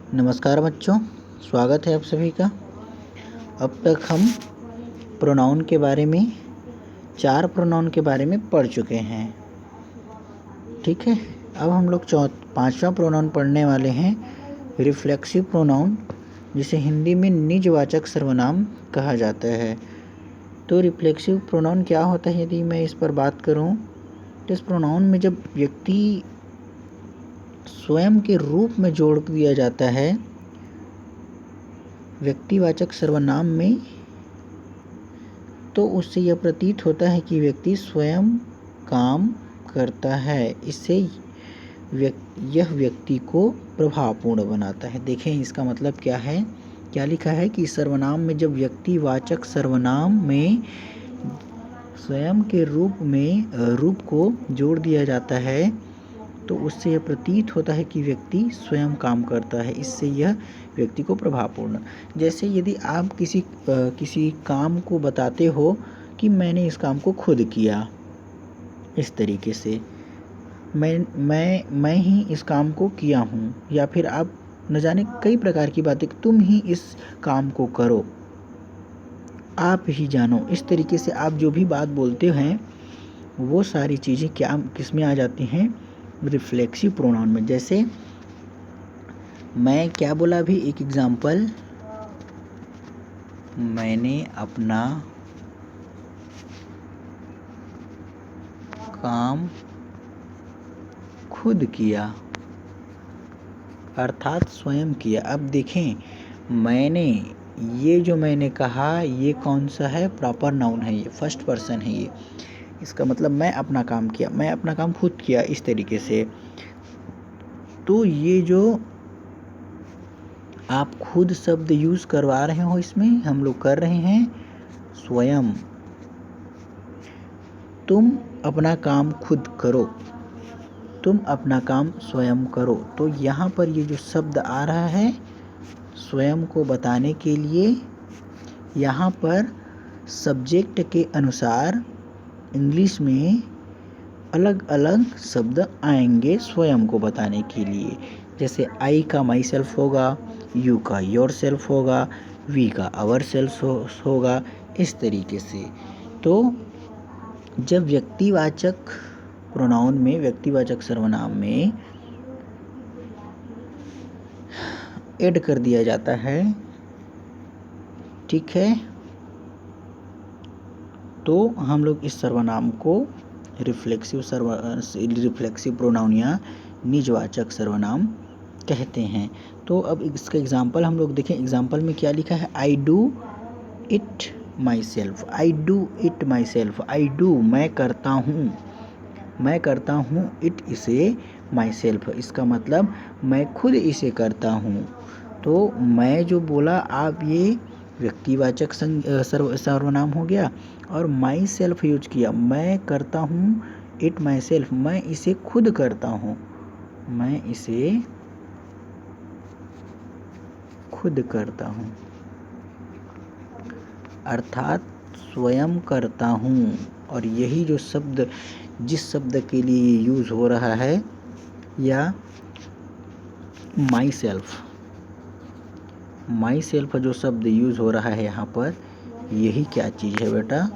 नमस्कार बच्चों, स्वागत है आप सभी का। अब तक हम प्रोनाउन के बारे में 4 प्रोनाउन के बारे में पढ़ चुके हैं। ठीक है, अब हम लोग 5वां प्रोनाउन पढ़ने वाले हैं, रिफ्लेक्सिव प्रोनाउन, जिसे हिंदी में निजवाचक सर्वनाम कहा जाता है। तो रिफ्लेक्सिव प्रोनाउन क्या होता है, यदि मैं इस पर बात करूं तो इस प्रोनाउन में जब व्यक्ति स्वयं के रूप में जोड़ दिया जाता है व्यक्तिवाचक सर्वनाम में, तो उससे यह प्रतीत होता है कि व्यक्ति स्वयं काम करता है। इससे यह व्यक्ति को प्रभावपूर्ण बनाता है। देखें इसका मतलब क्या है, क्या लिखा है कि सर्वनाम में जब व्यक्तिवाचक सर्वनाम में स्वयं के रूप को जोड़ दिया जाता है तो उससे यह प्रतीत होता है कि व्यक्ति स्वयं काम करता है। इससे यह व्यक्ति को प्रभावपूर्ण, जैसे यदि आप किसी काम को बताते हो कि मैंने इस काम को खुद किया, इस तरीके से मैं ही इस काम को किया हूँ, या फिर आप न जाने कई प्रकार की बातें, तुम ही इस काम को करो, आप ही जानो, इस तरीके से आप जो भी बात बोलते हैं वो सारी चीज़ें किस में आ जाती हैं, रिफ्लेक्सिव प्रोनाउन में। जैसे मैं क्या बोला अभी, एक एग्जाम्पल, मैंने अपना काम खुद किया, अर्थात स्वयं किया। अब देखें, ये जो मैंने कहा ये कौन सा है, प्रॉपर नाउन है, ये फर्स्ट पर्सन है। ये इसका मतलब मैं अपना काम किया, मैं अपना काम खुद किया, इस तरीके से। तो ये जो आप खुद शब्द यूज़ करवा रहे हो, इसमें हम लोग कर रहे हैं स्वयं। तुम अपना काम खुद करो, तुम अपना काम स्वयं करो। तो यहाँ पर ये जो शब्द आ रहा है स्वयं को बताने के लिए, यहाँ पर सब्जेक्ट के अनुसार इंग्लिश में अलग अलग शब्द आएंगे स्वयं को बताने के लिए। जैसे आई का माई सेल्फ होगा, यू का योर सेल्फ होगा, वी का आवर सेल्फ होगा, इस तरीके से। तो जब व्यक्तिवाचक प्रोनाउन में, व्यक्तिवाचक सर्वनाम में ऐड कर दिया जाता है, ठीक है, तो हम लोग इस सर्वनाम को रिफ्लेक्सिव प्रोनाउन या निजवाचक सर्वनाम कहते हैं। तो अब इसका एग्जाम्पल हम लोग देखें। एग्जाम्पल में क्या लिखा है, I do it my self, I do it my self. I do मैं करता हूँ, इट इसे माई सेल्फ, इसका मतलब मैं खुद इसे करता हूँ। तो मैं जो बोला आप, ये व्यक्तिवाचक सर्वनाम हो गया, और माई सेल्फ यूज किया, मैं करता हूँ, इट माई सेल्फ, मैं इसे खुद करता हूँ, मैं इसे खुद करता हूँ, अर्थात स्वयं करता हूँ। और यही जो शब्द, जिस शब्द के लिए यूज हो रहा है, या माई सेल्फ जो शब्द यूज हो रहा है यहाँ पर, यही क्या चीज़ है बेटा,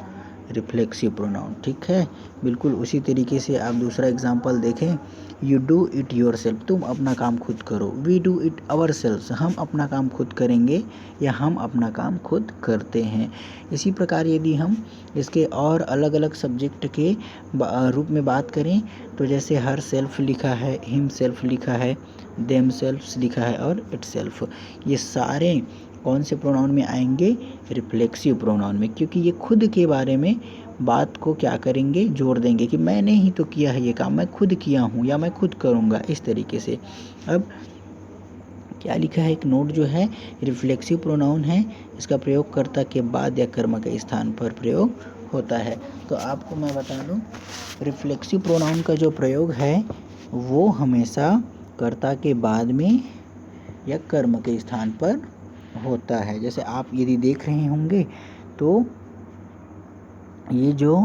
रिफ्लेक्सिव प्रोनाउन। ठीक है, बिल्कुल उसी तरीके से आप दूसरा एग्जांपल देखें, you do it yourself, तुम अपना काम खुद करो। We do it ourself, हम अपना काम खुद करेंगे, या हम अपना काम खुद करते हैं। इसी प्रकार यदि हम इसके और अलग अलग सब्जेक्ट के रूप में बात करें, तो जैसे हर सेल्फ लिखा है, हिम सेल्फ लिखा है, देम सेल्फ लिखा है, और इट सेल्फ, ये सारे कौन से प्रोनाउन में आएंगे, रिफ्लेक्सिव प्रोनाउन में, क्योंकि ये खुद के बारे में बात को क्या करेंगे, जोड़ देंगे कि मैंने ही तो किया है ये काम, मैं खुद किया हूँ, या मैं खुद करूँगा, इस तरीके से। अब क्या लिखा है, एक नोट जो है, रिफ्लेक्सिव प्रोनाउन है, इसका प्रयोग कर्ता के बाद या कर्म के स्थान पर प्रयोग होता है। तो आपको मैं बता दूं, रिफ्लेक्सिव प्रोनाउन का जो प्रयोग है वो हमेशा कर्ता के बाद में या कर्म के स्थान पर होता है। जैसे आप यदि देख रहे होंगे तो ये जो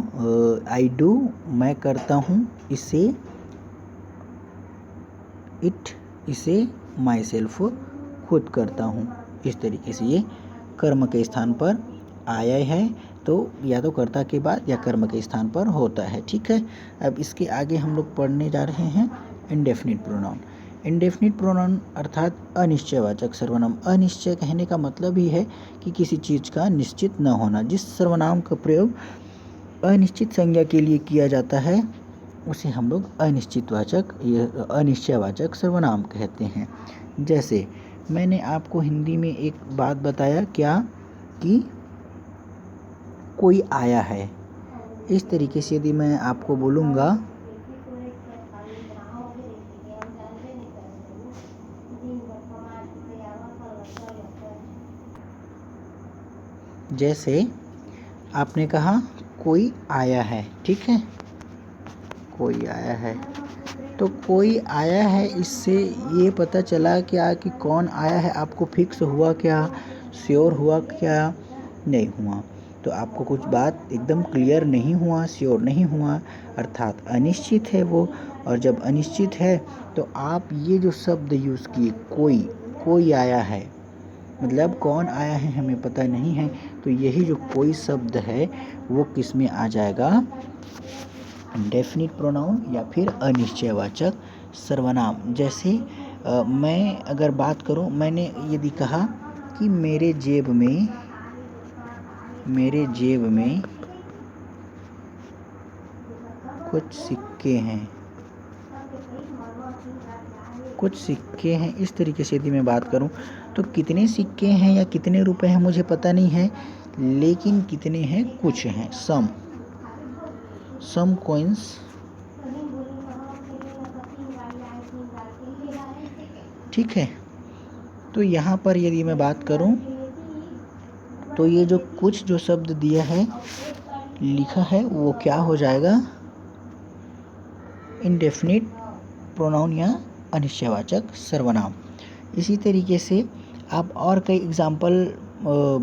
आई डू मैं करता हूँ, इसे माई सेल्फ खुद करता हूँ। इस तरीके से ये कर्म के स्थान पर आया है, तो या तो कर्ता के बाद या कर्म के स्थान पर होता है। ठीक है, अब इसके आगे हम लोग पढ़ने जा रहे हैं इंडेफिनिट प्रोनाउन। इंडेफिनिट प्रोनाउन अर्थात अनिश्चयवाचक सर्वनाम। अनिश्चय कहने का मतलब ही है कि किसी चीज़ का निश्चित न होना। जिस सर्वनाम का प्रयोग अनिश्चित संज्ञा के लिए किया जाता है उसे हम लोग अनिश्चयवाचक सर्वनाम कहते हैं। जैसे मैंने आपको हिंदी में एक बात बताया, क्या कि कोई आया है। इस तरीके से यदि मैं आपको बोलूँगा जैसे आपने कहा कोई आया है, ठीक है, कोई आया है, तो कोई आया है, इससे ये पता चला क्या कि कौन आया है। आपको फिक्स हुआ क्या, श्योर हुआ क्या? नहीं हुआ। तो आपको कुछ बात एकदम क्लियर नहीं हुआ, श्योर नहीं हुआ, अर्थात अनिश्चित है वो। और जब अनिश्चित है तो आप ये जो शब्द यूज़ किए, कोई आया है, मतलब कौन आया है हमें पता नहीं है, तो यही जो कोई शब्द है वो किस में आ जाएगा? इंडेफिनिट प्रोनाउन या फिर अनिश्चयवाचक सर्वनाम। जैसे मैं अगर बात करूं, मैंने यदि कहा कि मेरे जेब में कुछ सिक्के हैं, इस तरीके से यदि मैं बात करूं तो कितने सिक्के हैं या कितने रुपए हैं मुझे पता नहीं है, लेकिन कितने हैं, कुछ हैं, सम कॉइन्स। ठीक है, तो यहाँ पर यदि मैं बात करूं तो ये जो कुछ जो शब्द दिया है, लिखा है, वो क्या हो जाएगा? इंडेफिनिट प्रोनाउन या अनिश्चयवाचक सर्वनाम। इसी तरीके से आप और कई एग्जाम्पल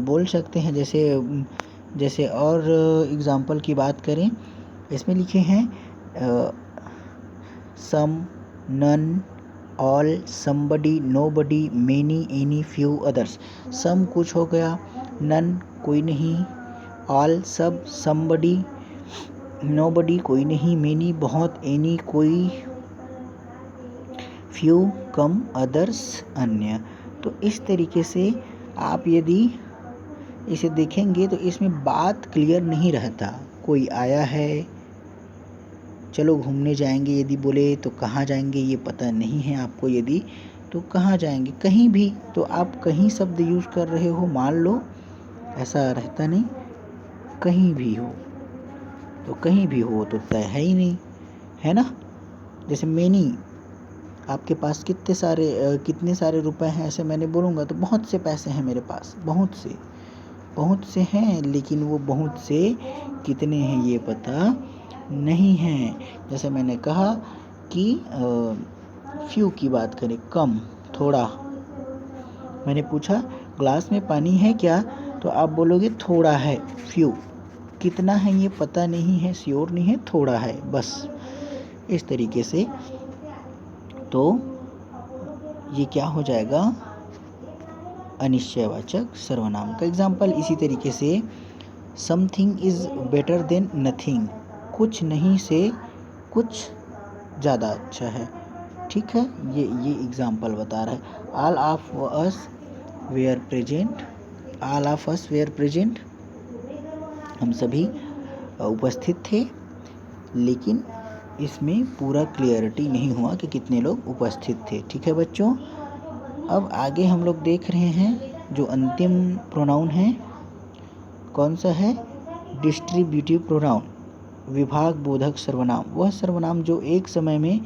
बोल सकते हैं। जैसे और एग्जाम्पल की बात करें, इसमें लिखे हैं some, none, all, somebody, nobody, many, any, few, others. Some कुछ हो गया, नन कोई नहीं, ऑल सब, समबडी नोबडी कोई नहीं, मेनी बहुत, एनी कोई, फ्यू कम, अदर्स अन्य। तो इस तरीके से आप यदि इसे देखेंगे तो इसमें बात क्लियर नहीं रहता। कोई आया है, चलो घूमने जाएंगे यदि बोले तो कहाँ जाएंगे ये पता नहीं है आपको, यदि तो कहाँ जाएंगे, कहीं भी, तो आप कहीं शब्द यूज़ कर रहे हो, मान लो, ऐसा रहता नहीं, कहीं भी हो, तो कहीं भी हो तो तय है ही नहीं, है ना। जैसे मेनी, आपके पास कितने सारे रुपए हैं, ऐसे मैंने बोलूँगा तो बहुत से पैसे हैं मेरे पास, बहुत से हैं, लेकिन वो बहुत से कितने हैं ये पता नहीं है। जैसे मैंने कहा कि फ्यू की बात करें, कम, थोड़ा। मैंने पूछा ग्लास में पानी है क्या, तो आप बोलोगे थोड़ा है, फ्यू। कितना है ये पता नहीं है, श्योर नहीं है, थोड़ा है, बस। इस तरीके से तो ये क्या हो जाएगा? अनिश्चयवाचक सर्वनाम का एग्जाम्पल। इसी तरीके से something is better than nothing, कुछ नहीं से कुछ ज़्यादा अच्छा है। ठीक है, ये एग्जाम्पल बता रहा है। All of us were present, हम सभी उपस्थित थे, लेकिन इसमें पूरा क्लियरिटी नहीं हुआ कि कितने लोग उपस्थित थे। ठीक है बच्चों, अब आगे हम लोग देख रहे हैं जो अंतिम प्रोनाउन है, कौन सा है? डिस्ट्रीब्यूटिव प्रोनाउन, विभाग बोधक सर्वनाम। वह सर्वनाम जो एक समय में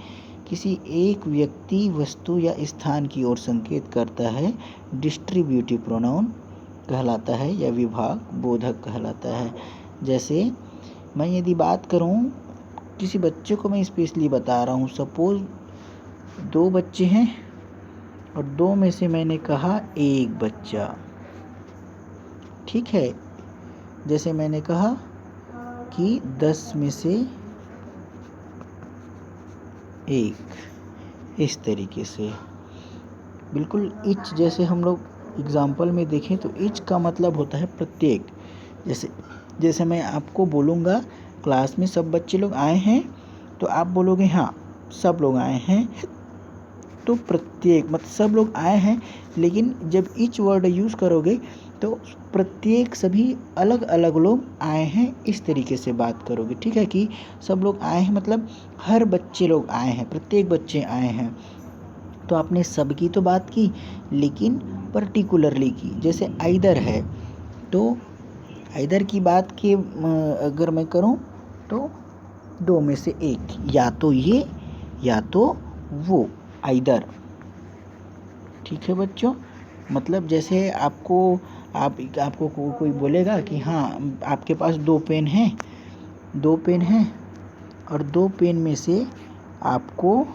किसी एक व्यक्ति, वस्तु या स्थान की ओर संकेत करता है, डिस्ट्रीब्यूटिव प्रोनाउन कहलाता है या विभाग बोधक कहलाता है। जैसे मैं यदि बात करूं, किसी बच्चे को मैं स्पेशली बता रहा हूं, सपोज 2 बच्चे हैं और 2 में से मैंने कहा एक बच्चा, ठीक है। जैसे मैंने कहा कि 10 में से 1, इस तरीके से। बिल्कुल ईच जैसे हम लोग एग्जाम्पल में देखें तो ईच का मतलब होता है प्रत्येक। जैसे जैसे मैं आपको बोलूँगा क्लास में सब बच्चे लोग आए हैं, तो आप बोलोगे हाँ सब लोग आए हैं, तो प्रत्येक मतलब सब लोग आए हैं, लेकिन जब ईच वर्ड यूज़ करोगे तो प्रत्येक सभी अलग अलग लोग आए हैं इस तरीके से बात करोगे। ठीक है, कि सब लोग आए हैं मतलब हर बच्चे लोग आए हैं, प्रत्येक बच्चे आए हैं। तो आपने सब की तो बात की, लेकिन पर्टिकुलरली की। जैसे आइदर है, तो आइदर की बात की अगर मैं करूं तो दो में से एक, या तो ये या तो वो, आइदर। ठीक है बच्चों, मतलब जैसे आपको कोई बोलेगा कि हाँ आपके पास दो पेन हैं और दो पेन में से आपको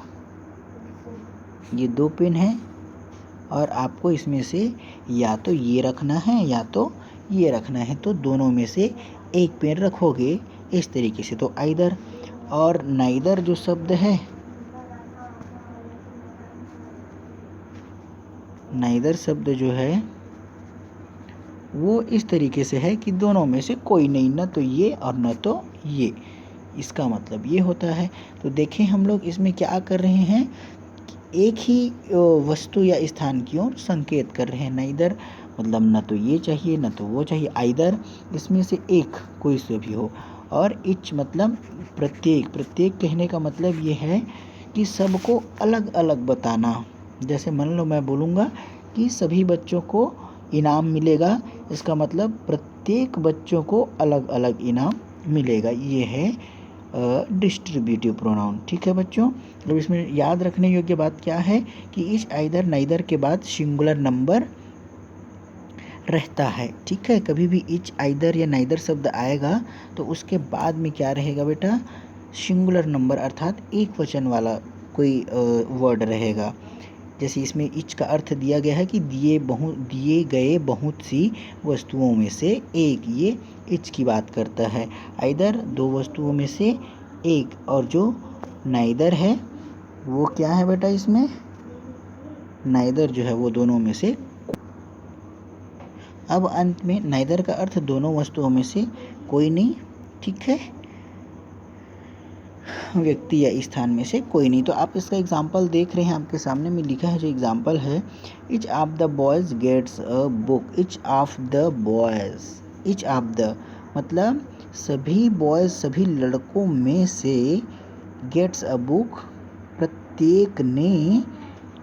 ये दो पेन है और आपको इसमें से या तो ये रखना है या तो ये रखना है, तो दोनों में से एक पेन रखोगे इस तरीके से, तो आइदर। और नाइदर जो शब्द है, नाइदर शब्द जो है वो इस तरीके से है कि दोनों में से कोई नहीं, न तो ये और न तो ये, इसका मतलब ये होता है। तो देखें हम लोग इसमें क्या कर रहे हैं, एक ही वस्तु या स्थान की ओर संकेत कर रहे हैं। नाइदर मतलब न तो ये चाहिए न तो वो चाहिए, आइदर इसमें से एक कोई से भी हो। और इच मतलब प्रत्येक, प्रत्येक कहने का मतलब ये है कि सबको अलग अलग बताना। जैसे मान लो मैं बोलूँगा कि सभी बच्चों को इनाम मिलेगा, इसका मतलब प्रत्येक बच्चों को अलग अलग इनाम मिलेगा, ये है डिस्ट्रीब्यूटिव प्रोनाउन। ठीक है बच्चों, अब इसमें याद रखने योग्य बात क्या है कि इच, आइदर, नाइदर के बाद सिंगुलर नंबर रहता है। ठीक है, कभी भी इच, आइदर या नाइदर शब्द आएगा तो उसके बाद में क्या रहेगा बेटा, सिंगुलर नंबर अर्थात एक वचन वाला कोई वर्ड रहेगा। जैसे इसमें इच का अर्थ दिया गया है कि दिए गए बहुत सी वस्तुओं में से एक, ये इच की बात करता है। आइदर दो वस्तुओं में से एक, और जो नाइदर है वो क्या है बेटा, इसमें नाइदर जो है वो दोनों में से। अब अंत में नाइदर का अर्थ दोनों वस्तुओं में से कोई नहीं। ठीक है, व्यक्ति या स्थान में से कोई नहीं। तो आप इसका एग्जाम्पल देख रहे हैं, आपके सामने में लिखा है जो एग्जाम्पल है, each of the boys gets a book, each of the boys, each of the मतलब सभी बॉयज, सभी लड़कों में से, गेट्स अ बुक प्रत्येक ने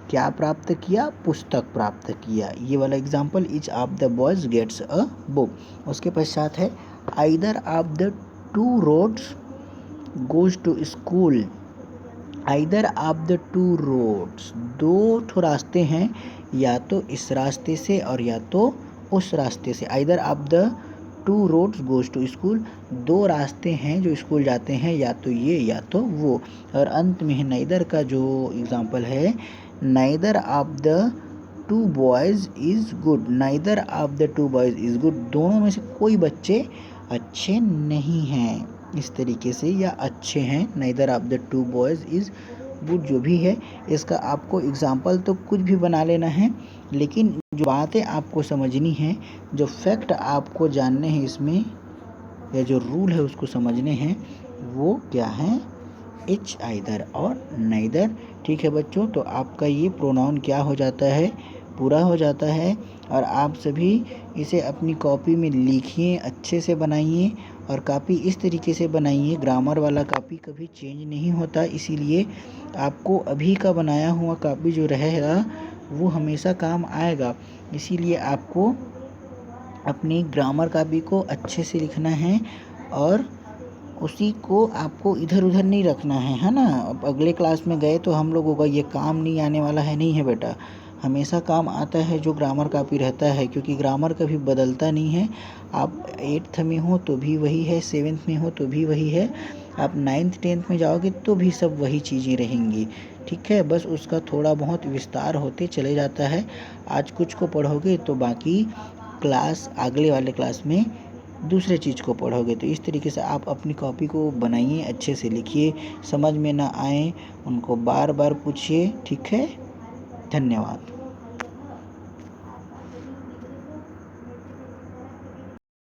क्या प्राप्त किया, पुस्तक प्राप्त किया। ये वाला example, each of the boys gets a book. उसके पश्चात है either of the two roads goes to school, either of the two roads, दो ठो रास्ते हैं, या तो इस रास्ते से और या तो उस रास्ते से। Either of the two roads goes to school, दो रास्ते हैं जो स्कूल जाते हैं, या तो ये या तो वो। और अंत में है नाइदर का जो एग्जाम्पल है, neither of the to boys is good, neither of the to boys is good, दोनों में से कोई बच्चे अच्छे नहीं हैं, इस तरीके से, या अच्छे हैं। Neither of the to boys is good जो भी है, इसका आपको एग्जाम्पल तो कुछ भी बना लेना है, लेकिन जो बातें आपको समझनी है, जो फैक्ट आपको जानने हैं इसमें, या जो रूल है उसको समझने हैं, वो क्या है, इच, आइदर और नाइदर। ठीक है बच्चों, तो आपका ये प्रोनाउन क्या हो जाता है, पूरा हो जाता है। और आप सभी इसे अपनी कॉपी में लिखिए, अच्छे से बनाइए, और कापी इस तरीके से बनाइए, ग्रामर वाला कापी कभी चेंज नहीं होता, इसीलिए आपको अभी का बनाया हुआ कापी जो रहेगा वो हमेशा काम आएगा। इसीलिए आपको अपनी ग्रामर कापी को अच्छे से लिखना है, और उसी को आपको इधर उधर नहीं रखना है ना। अब अगले क्लास में गए तो हम लोगों का ये काम नहीं आने वाला है, नहीं है बेटा, हमेशा काम आता है जो ग्रामर कापी रहता है, क्योंकि ग्रामर कभी बदलता नहीं है। आप 8th में हो तो भी वही है, 7th में हो तो भी वही है, आप 9th 10th में जाओगे तो भी सब वही चीज़ें रहेंगी। ठीक है, बस उसका थोड़ा बहुत विस्तार होते चले जाता है। आज कुछ को पढ़ोगे तो बाकी क्लास, अगले वाले क्लास में दूसरे चीज़ को पढ़ोगे। तो इस तरीके से आप अपनी कॉपी को बनाइए, अच्छे से लिखिए, समझ में ना आए उनको बार बार पूछिए। ठीक है, धन्यवाद।